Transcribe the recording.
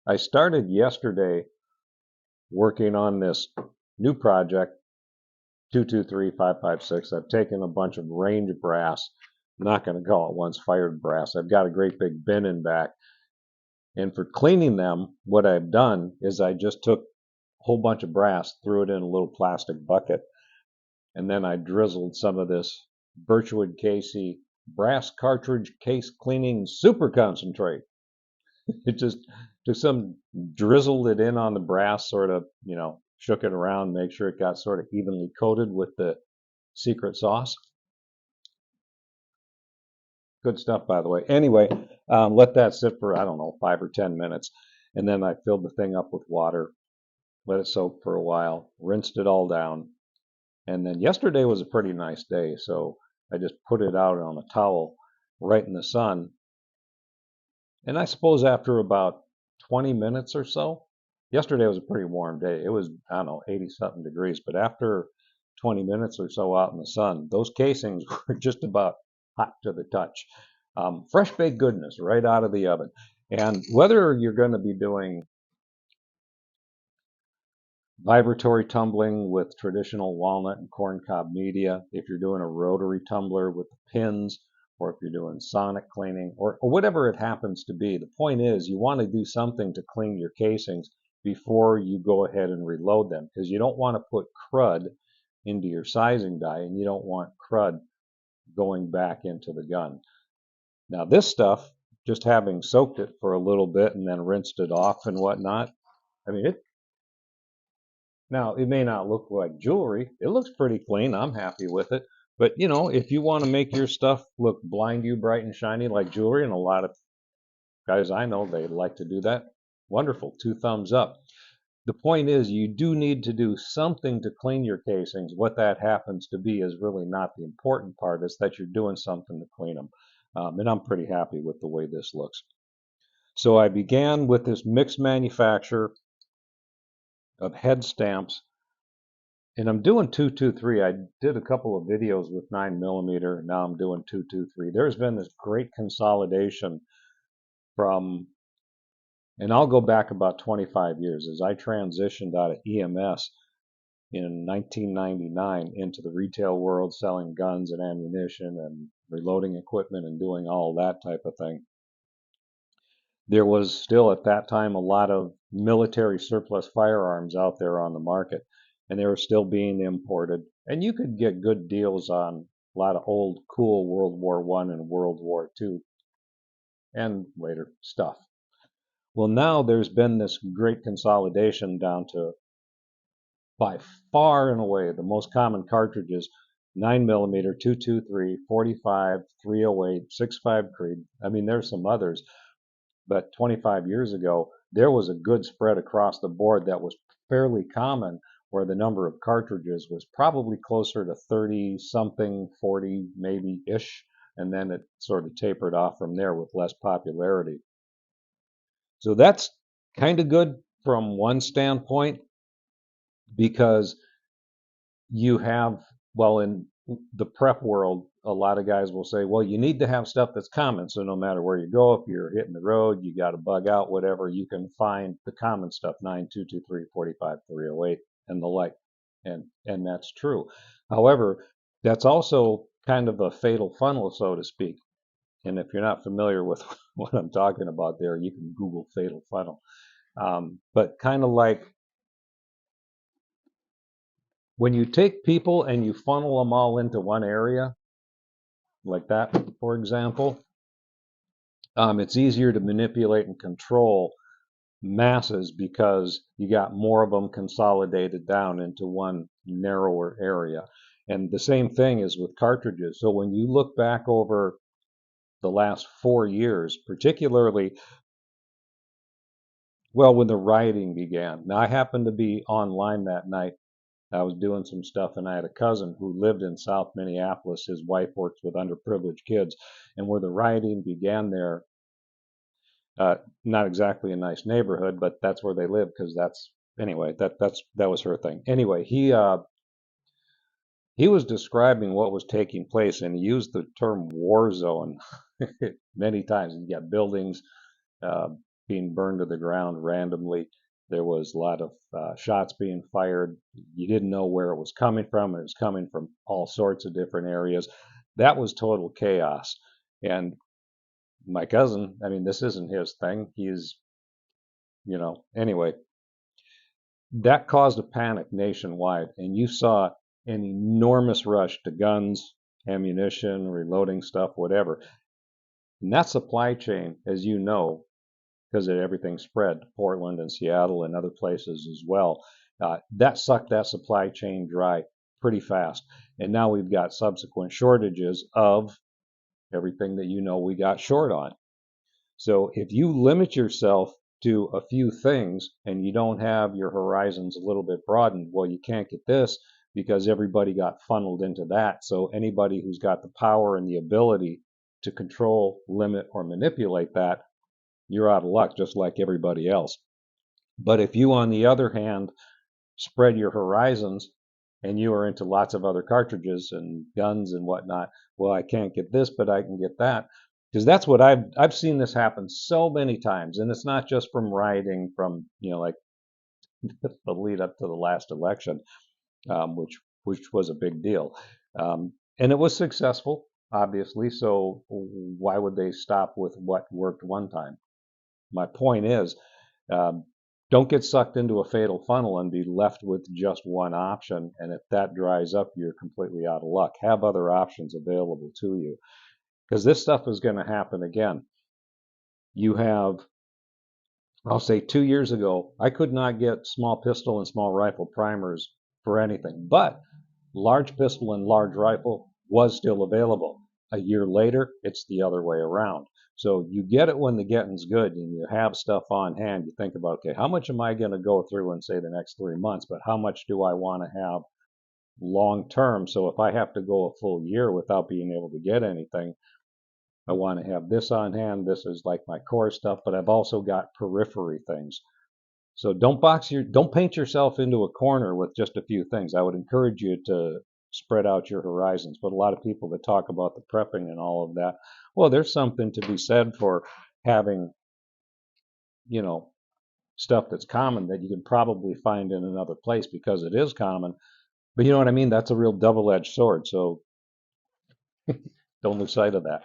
I started yesterday working on this new project, 223556. I've taken a bunch of range brass. I'm not going to call it once fired brass. I've got a great big bin in back. And for cleaning them, what I've done is I just took a whole bunch of brass, threw it in a little plastic bucket, and then I drizzled some of this Birchwood Casey brass cartridge case cleaning super concentrate. It just took some, drizzled it in on the brass, sort of, shook it around, make sure it got sort of evenly coated with the secret sauce. Good stuff, by the way. Anyway, let that sit for, I don't know, 5 or 10 minutes. And then I filled the thing up with water, let it soak for a while, rinsed it all down. And then yesterday was a pretty nice day, so I just put it out on a towel right in the sun. And I suppose after about 20 minutes or so, yesterday was a pretty warm day. It was, I don't know, 80 something degrees. But after 20 minutes or so out in the sun, those casings were just about hot to the touch. Fresh baked goodness right out of the oven. And whether you're going to be doing vibratory tumbling with traditional walnut and corncob media, if you're doing a rotary tumbler with the pins, or if you're doing sonic cleaning, or whatever it happens to be. The point is you want to do something to clean your casings before you go ahead and reload them, because you don't want to put crud into your sizing die, and you don't want crud going back into the gun. Now this stuff, just having soaked it for a little bit and then rinsed it off and whatnot, I mean, now, it may not look like jewelry. It looks pretty clean. I'm happy with it. But, if you want to make your stuff look blind you bright and shiny like jewelry, and a lot of guys I know, they like to do that, wonderful. 2 thumbs up. The point is, you do need to do something to clean your casings. What that happens to be is really not the important part. It's that you're doing something to clean them. And I'm pretty happy with the way this looks. So I began with this mixed manufacture of head stamps. And I'm doing 223. I did a couple of videos with 9mm. Now I'm doing 223. There's been this great consolidation from, and I'll go back about 25 years as I transitioned out of EMS in 1999 into the retail world, selling guns and ammunition and reloading equipment and doing all that type of thing. There was still at that time a lot of military surplus firearms out there on the market, and they were still being imported. And you could get good deals on a lot of old, cool World War I and World War II and later stuff. Well, now there's been this great consolidation down to, by far and away, the most common cartridges: 9mm, 223, 45, 308, 65 Creed. I mean, there's some others. But 25 years ago, there was a good spread across the board that was fairly common, where the number of cartridges was probably closer to 30 something, 40 maybe ish, and then it sort of tapered off from there with less popularity. So that's kind of good from one standpoint, because you have, well, in the prep world, a lot of guys will say, well, you need to have stuff that's common. So no matter where you go, if you're hitting the road, you got to bug out, whatever, you can find the common stuff: 9, 223, 45, 308, and the like. And that's true. However, that's also kind of a fatal funnel, so to speak. And if you're not familiar with what I'm talking about there, you can Google fatal funnel. But kind of like when you take people and you funnel them all into one area, like that, for example, it's easier to manipulate and control masses because you got more of them consolidated down into one narrower area. And the same thing is with cartridges. So when you look back over the last 4 years, particularly, well, when the rioting began. Now, I happened to be online that night. I was doing some stuff, and I had a cousin who lived in South Minneapolis. His wife works with underprivileged kids. And where the rioting began there, not exactly a nice neighborhood, but that's where they live, because anyway, that was her thing. Anyway, he was describing what was taking place, and he used the term war zone many times. You got buildings, being burned to the ground randomly. There was a lot of shots being fired. You didn't know where it was coming from. It was coming from all sorts of different areas. That was total chaos. And my cousin, I mean, this isn't his thing. He's, anyway, that caused a panic nationwide. And you saw an enormous rush to guns, ammunition, reloading stuff, whatever. And that supply chain, as you know, because everything spread to Portland and Seattle and other places as well. That sucked that supply chain dry pretty fast. And now we've got subsequent shortages of everything that we got short on. So if you limit yourself to a few things and you don't have your horizons a little bit broadened, well, you can't get this because everybody got funneled into that. So anybody who's got the power and the ability to control, limit, or manipulate that, you're out of luck, just like everybody else. But if you, on the other hand, spread your horizons and you are into lots of other cartridges and guns and whatnot, well, I can't get this, but I can get that. Because that's what I've seen this happen so many times, and it's not just from rioting, from like the lead up to the last election, which was a big deal, and it was successful, obviously. So why would they stop with what worked one time? My point is, um, don't get sucked into a fatal funnel and be left with just one option. And if that dries up, you're completely out of luck. Have other options available to you because this stuff is going to happen again. You have, I'll say 2 years ago, I could not get small pistol and small rifle primers for anything, but large pistol and large rifle was still available. A year later, it's the other way around. So you get it when the getting's good and you have stuff on hand. You think about, okay, how much am I going to go through in, say, the next 3 months, but how much do I want to have long term? So if I have to go a full year without being able to get anything, I want to have this on hand. This is like my core stuff, but I've also got periphery things. So don't paint yourself into a corner with just a few things. I would encourage you to spread out your horizons. But a lot of people that talk about the prepping and all of that, well, there's something to be said for having, you know, stuff that's common that you can probably find in another place because it is common. But you know what I mean? That's a real double-edged sword. So don't lose sight of that.